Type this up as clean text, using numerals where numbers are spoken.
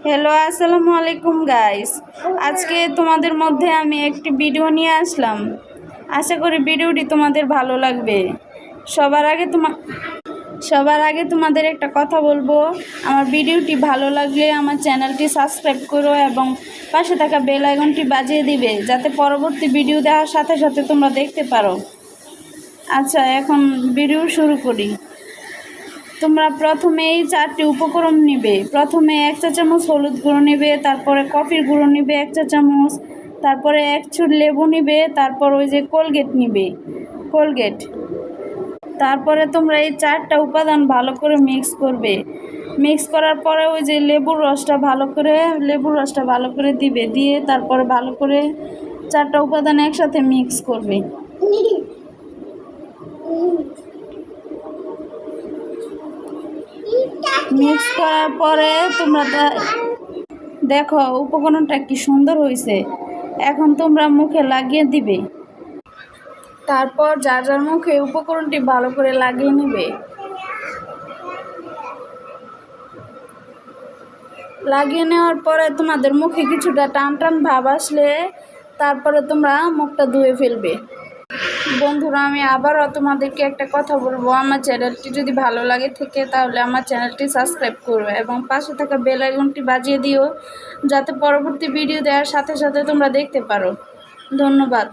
Hello, আসসালামু আলাইকুম guys. আজকে তোমাদের মধ্যে আমি একটি ভিডিও নিয়ে আসলাম। আশা করি ভিডিওটি তোমাদের ভালো লাগবে। সবার আগে তোমাদের একটা কথা বলবো, আমার ভিডিওটি ভালো লাগলে আমার চ্যানেলটি সাবস্ক্রাইব করো এবং পাশে থাকা বেল আইকনটি বাজিয়ে দিবে, যাতে পরবর্তী ভিডিও দেওয়ার সাথে সাথে তোমরা দেখতে পারো। আচ্ছা, এখন ভিডিও শুরু করি। তোমরা প্রথমে এই 4টি উপকরণ নিবে। প্রথমে 1 চা চামচ হলুদ গুঁড়ো নিবে, তারপরে কফির গুঁড়ো নিবে 1 চা চামচ, তারপরে 1 চুল লেবু নিবে, তারপর ওই যে কোলগেট নিবে, কোলগেট। তারপরে তোমরা এই 4টা উপাদান ভালো করে মিক্স করবে। মিক্স করার পরে ওই যে লেবুর রসটা ভালো করে দিবে, দিয়ে তারপরে ভালো করে 4টা উপাদান একসাথে মিক্স করবে। মিক্স করার পরে তোমরা দেখো উপকরণটা কি সুন্দর হয়েছে। এখন তোমরা মুখে লাগিয়ে দিবে। তারপর যার যার মুখে উপকরণটি ভালো করে লাগিয়ে নেবে। লাগিয়ে নেওয়ার পরে তোমাদের মুখে কিছুটা টান টান ভাব আসলে তারপরে তোমরা মুখটা ধুয়ে ফেলবে। বন্ধুরা, আমি আবারও তোমাদেরকে একটা কথা বলবো, আমার চ্যানেলটি যদি ভালো লাগে থাকে তাহলে আমার চ্যানেলটি সাবস্ক্রাইব করো এবং পাশে থাকা বেল আইকনটি বাজিয়ে দিও, যাতে পরবর্তী ভিডিও দেওয়ার সাথে সাথে তোমরা দেখতে পারো। ধন্যবাদ।